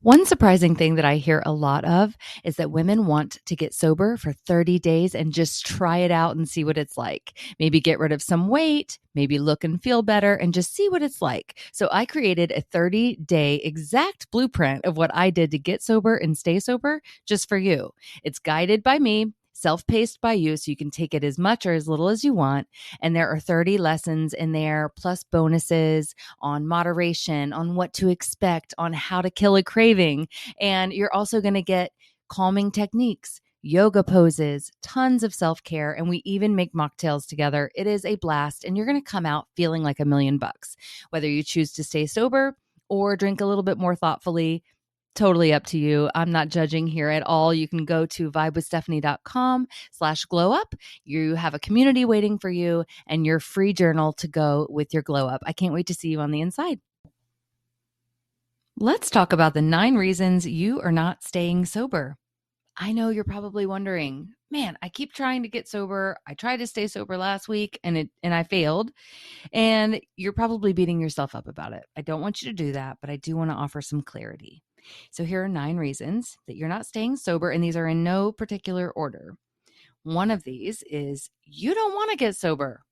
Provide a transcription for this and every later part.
One surprising thing that I hear a lot of is that women want to get sober for 30 days and just try it out and see what it's like. Maybe get rid of some weight, maybe look and feel better, and just see what it's like. So I created a 30-day exact blueprint of what I did to get sober and stay sober just for you. It's guided by me, self-paced by you, so you can take it as much or as little as you want. And there are 30 lessons in there, plus bonuses on moderation, on what to expect, on how to kill a craving. And you're also going to get calming techniques, yoga poses, tons of self-care, and we even make mocktails together. It is a blast, and you're going to come out feeling like $1,000,000. Whether you choose to stay sober or drink a little bit more thoughtfully, totally up to you. I'm not judging here at all. You can go to vibewithstephanie.com/glow-up. You have a community waiting for you and your free journal to go with your glow up. I can't wait to see you on the inside. Let's talk about the 9 reasons you are not staying sober. I know you're probably wondering, man, I keep trying to get sober. I tried to stay sober last week and I failed. And you're probably beating yourself up about it. I don't want you to do that, but I do want to offer some clarity. So here are 9 reasons that you're not staying sober, and these are in no particular order. One of these is you don't want to get sober.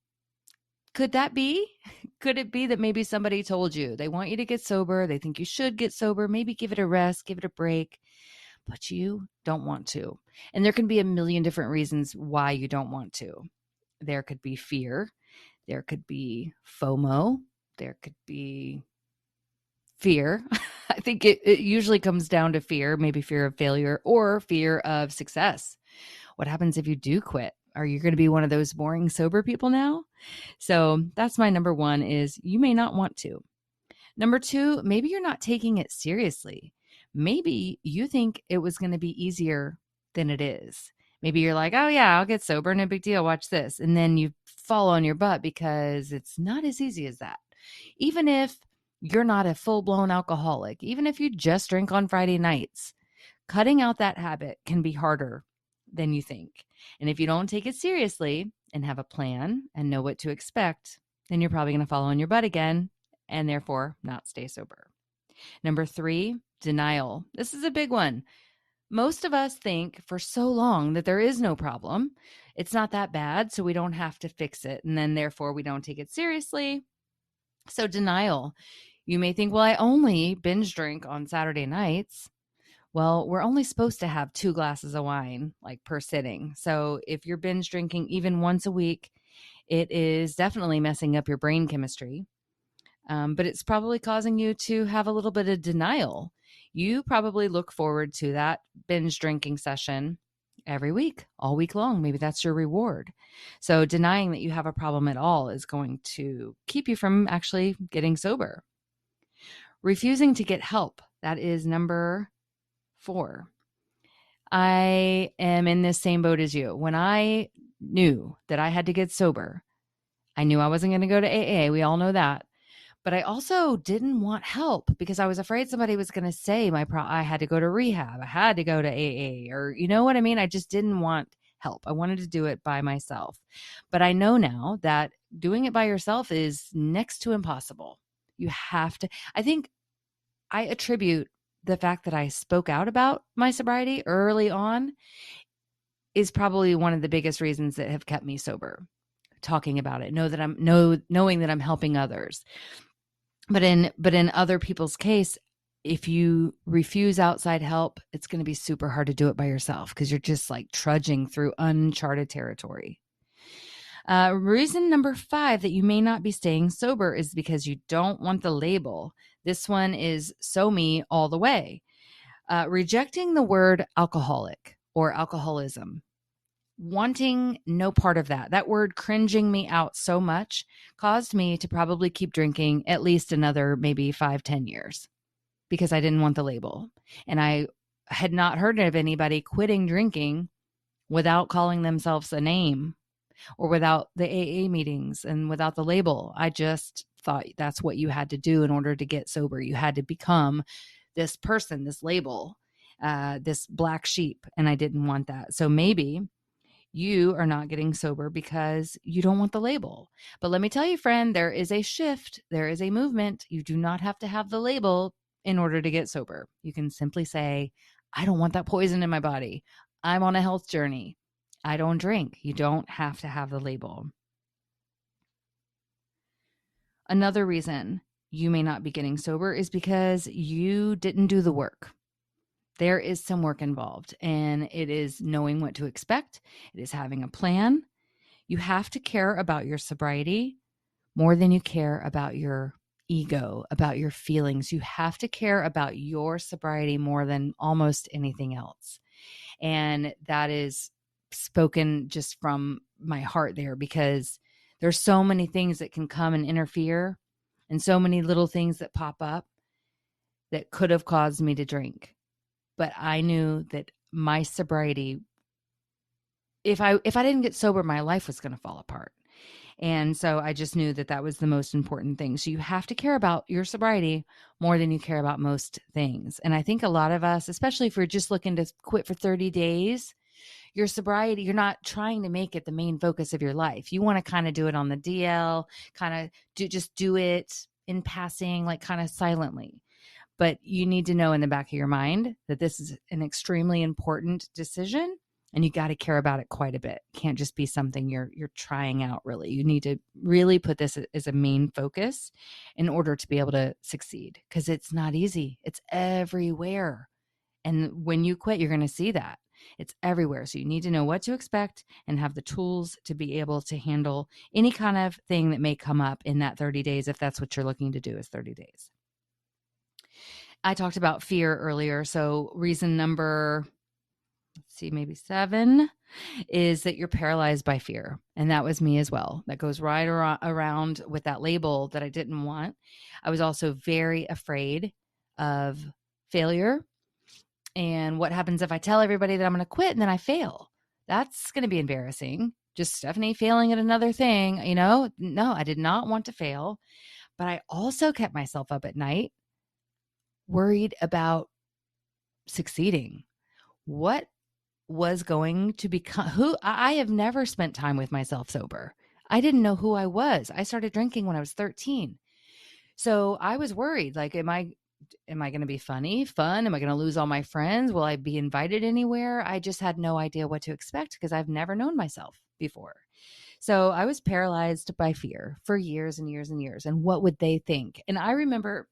Could that be? Could it be that maybe somebody told you they want you to get sober, they think you should get sober, maybe give it a rest, give it a break, but you don't want to? And there can be a million different reasons why you don't want to. There could be fear. There could be FOMO. There could be fear. I think it usually comes down to fear, maybe fear of failure or fear of success. What happens if you do quit? Are you going to be one of those boring sober people now? So that's my number 1, is you may not want to. Number 2, maybe you're not taking it seriously. Maybe you think it was going to be easier than it is. Maybe you're like, oh yeah, I'll get sober, no big deal, watch this. And then you fall on your butt because it's not as easy as that. Even if you're not a full-blown alcoholic, even if you just drink on Friday nights, cutting out that habit can be harder than you think. And if you don't take it seriously and have a plan and know what to expect, then you're probably going to fall on your butt again and therefore not stay sober. Number 3, denial. This is a big one. Most of us think for so long that there is no problem. It's not that bad, so we don't have to fix it. And then therefore we don't take it seriously. So denial. You may think, well, I only binge drink on Saturday nights. Well, we're only supposed to have 2 glasses of wine, like per sitting. So if you're binge drinking even once a week, it is definitely messing up your brain chemistry. But it's probably causing you to have a little bit of denial. You probably look forward to that binge drinking session every week, all week long. Maybe that's your reward. So denying that you have a problem at all is going to keep you from actually getting sober. Refusing to get help. That is number 4. I am in this same boat as you. When I knew that I had to get sober, I knew I wasn't going to go to AA. We all know that. But I also didn't want help because I was afraid somebody was going to say I had to go to rehab. I had to go to AA, or you know what I mean? I just didn't want help. I wanted to do it by myself. But I know now that doing it by yourself is next to impossible. You have to. I think I attribute the fact that I spoke out about my sobriety early on is probably one of the biggest reasons that have kept me sober. Talking about it, knowing that I'm helping others. But in other people's case, if you refuse outside help, it's going to be super hard to do it by yourself because you're just like trudging through uncharted territory. Reason number 5 that you may not be staying sober is because you don't want the label. This one is so me all the way. Rejecting the word alcoholic or alcoholism. Wanting no part of that. That word cringing me out so much caused me to probably keep drinking at least another maybe 5-10 years because I didn't want the label. And I had not heard of anybody quitting drinking without calling themselves a name or without the AA meetings and without the label. I just thought that's what you had to do in order to get sober. You had to become this person, this label, this black sheep. And I didn't want that. So maybe you are not getting sober because you don't want the label. But let me tell you, friend, there is a shift. There is a movement. You do not have to have the label in order to get sober. You can simply say, I don't want that poison in my body. I'm on a health journey. I don't drink. You don't have to have the label. Another reason you may not be getting sober is because you didn't do the work. There is some work involved, and it is knowing what to expect. It is having a plan. You have to care about your sobriety more than you care about your ego, about your feelings. You have to care about your sobriety more than almost anything else. And that is spoken just from my heart there, because there's so many things that can come and interfere, and so many little things that pop up that could have caused me to drink. But I knew that my sobriety, if I didn't get sober, my life was going to fall apart. And so I just knew that that was the most important thing. So you have to care about your sobriety more than you care about most things. And I think a lot of us, especially if you're just looking to quit for 30 days, your sobriety, you're not trying to make it the main focus of your life. You want to kind of do it on the DL, kind of just do it in passing, like kind of silently. But you need to know in the back of your mind that this is an extremely important decision, and you got to care about it quite a bit. It can't just be something you're trying out, really. You need to really put this as a main focus in order to be able to succeed, because it's not easy. It's everywhere. And when you quit, you're going to see that. It's everywhere. So you need to know what to expect and have the tools to be able to handle any kind of thing that may come up in that 30 days, if that's what you're looking to do, is 30 days. I talked about fear earlier. So reason number, let's see, maybe 7 is that you're paralyzed by fear. And that was me as well. That goes right around with that label that I didn't want. I was also very afraid of failure. And what happens if I tell everybody that I'm going to quit and then I fail? That's going to be embarrassing. Just Stephanie failing at another thing, No, I did not want to fail. But I also kept myself up at night worried about succeeding. What was going to become who I have never spent time with myself sober. I didn't know who I was. I started drinking when I was 13. So I was worried, like, am I going to be fun? Am I going to lose all my friends? Will I be invited anywhere? I just had no idea what to expect because I've never known myself before. So I was paralyzed by fear for years and years and years. And what would they think? And I remember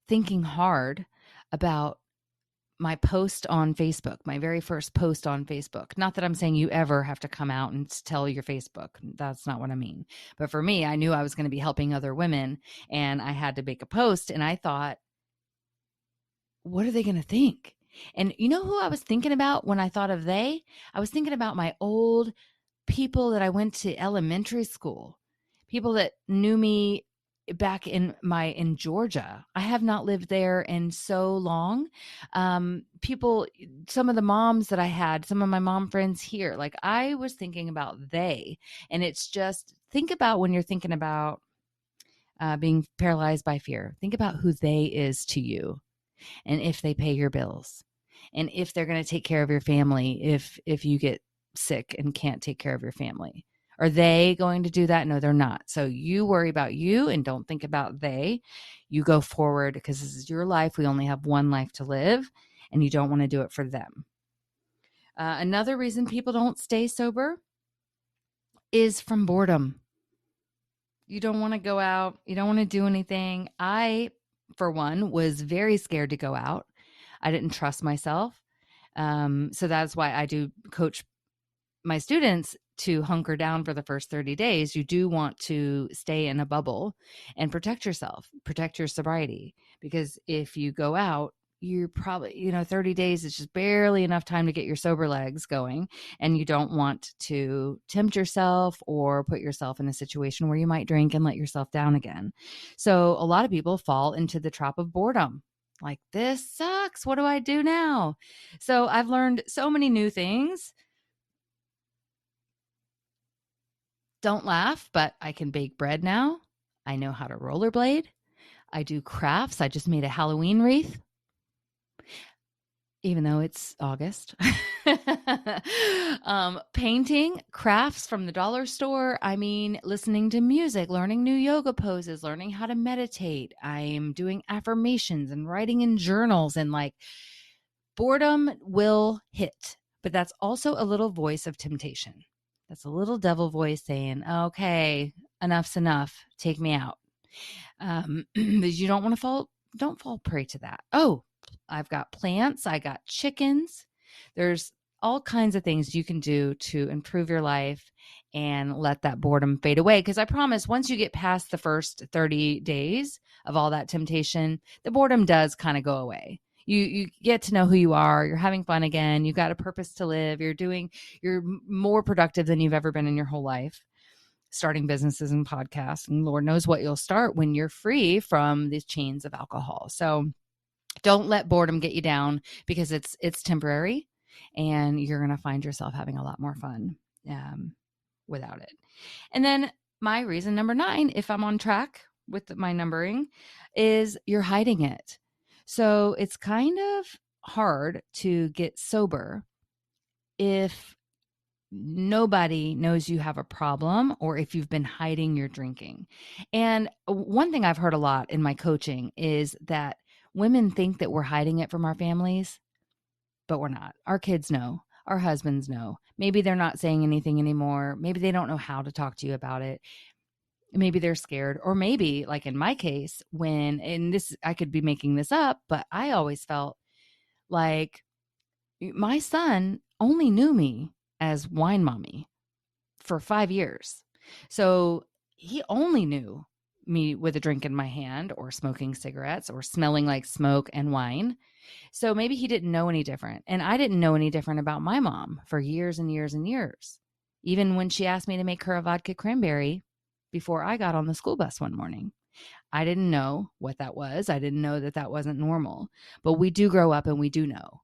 thinking hard about my post on Facebook, my very first post on Facebook. Not that I'm saying you ever have to come out and tell your Facebook. That's not what I mean. But for me, I knew I was going to be helping other women, and I had to make a post, and I thought, what are they going to think? And you know who I was thinking about when I thought of they? I was thinking about my old people that I went to elementary school, people that knew me back in Georgia. I have not lived there in so long. People, some of the moms that I had, some of my mom friends here, like I was thinking about they. And it's just, think about when you're thinking about being paralyzed by fear, think about who they is to you, and if they pay your bills, and if they're going to take care of your family, if you get sick and can't take care of your family. Are they going to do that? No, they're not. So you worry about you and don't think about they. You go forward because this is your life. We only have one life to live, and you don't want to do it for them. Another reason people don't stay sober is from boredom. You don't want to go out. You don't want to do anything. I, for one, was very scared to go out. I didn't trust myself. So that's why I do coach my students to hunker down for the first 30 days. You do want to stay in a bubble and protect yourself, protect your sobriety, because if you go out, you're probably, 30 days is just barely enough time to get your sober legs going. And you don't want to tempt yourself or put yourself in a situation where you might drink and let yourself down again. So a lot of people fall into the trap of boredom. Like, this sucks. What do I do now? So I've learned so many new things. Don't laugh, but I can bake bread now. I know how to rollerblade. I do crafts. I just made a Halloween wreath. even though it's August. Painting, crafts from the dollar store. I mean, listening to music, learning new yoga poses, learning how to meditate. I'm doing affirmations and writing in journals, and like boredom will hit, but that's also a little voice of temptation. That's a little devil voice saying, okay, enough's enough. Take me out. But you don't want to don't fall prey to that. Oh, I've got plants. I got chickens. There's all kinds of things you can do to improve your life and let that boredom fade away. Because I promise, once you get past the first 30 days of all that temptation, the boredom does kind of go away. You get to know who you are. You're having fun again. You've got a purpose to live. You're more productive than you've ever been in your whole life, starting businesses and podcasts, and Lord knows what you'll start when you're free from these chains of alcohol. So don't let boredom get you down, because it's temporary, and you're going to find yourself having a lot more fun without it. And then my reason number 9, if I'm on track with my numbering, is you're hiding it. So it's kind of hard to get sober if nobody knows you have a problem, or if you've been hiding your drinking. And one thing I've heard a lot in my coaching is that women think that we're hiding it from our families, but we're not. Our kids know. Our husbands know. Maybe they're not saying anything anymore. Maybe they don't know how to talk to you about it. Maybe they're scared, or maybe, like in my case, I could be making this up, but I always felt like my son only knew me as wine mommy for 5 years. So he only knew me with a drink in my hand, or smoking cigarettes, or smelling like smoke and wine. So maybe he didn't know any different. And I didn't know any different about my mom for years and years and years. Even when she asked me to make her a vodka cranberry before I got on the school bus one morning, I didn't know what that was. I didn't know that that wasn't normal. But we do grow up, and we do know.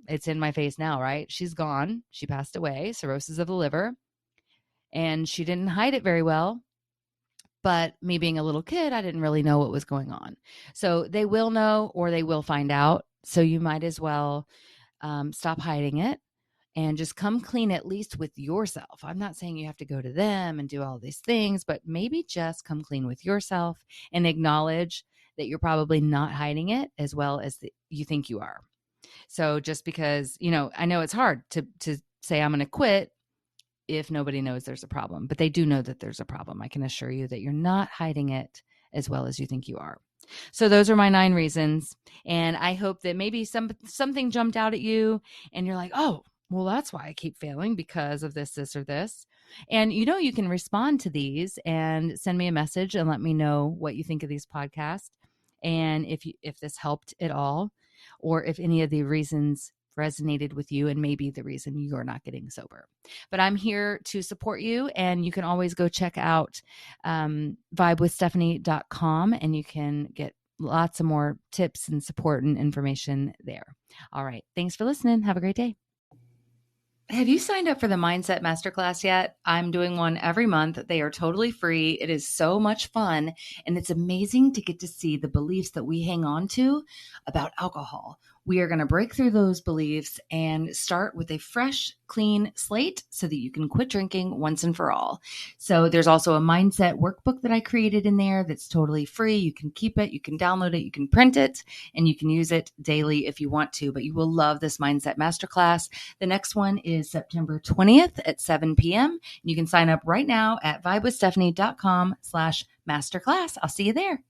It's in my face now, right? She's gone. She passed away, cirrhosis of the liver, and she didn't hide it very well. But me being a little kid, I didn't really know what was going on. So they will know, or they will find out. So you might as well stop hiding it and just come clean, at least with yourself. I'm not saying you have to go to them and do all these things, but maybe just come clean with yourself and acknowledge that you're probably not hiding it as well as you think you are. So just because, I know it's hard to say I'm going to quit if nobody knows there's a problem, but they do know that there's a problem. I can assure you that you're not hiding it as well as you think you are. So those are my 9 reasons. And I hope that maybe something jumped out at you and you're like, oh, well, that's why I keep failing, because of this, or this. And you can respond to these and send me a message and let me know what you think of these podcasts. And if this helped at all, or if any of the reasons resonated with you and maybe the reason you're not getting sober. But I'm here to support you, and you can always go check out 𝗙𝗏withstephanie.com, and you can get lots of more tips and support and information there. All right. Thanks for listening. Have a great day. Have you signed up for the Mindset Masterclass yet? I'm doing one every month. They are totally free. It is so much fun, and it's amazing to get to see the beliefs that we hang on to about alcohol. We are going to break through those beliefs and start with a fresh, clean slate so that you can quit drinking once and for all. So there's also a mindset workbook that I created in there that's totally free. You can keep it, you can download it, you can print it, and you can use it daily if you want to, but you will love this Mindset Masterclass. The next one is September 20th at 7 p.m. You can sign up right now at 𝗙𝗏withstephanie.com/masterclass. I'll see you there.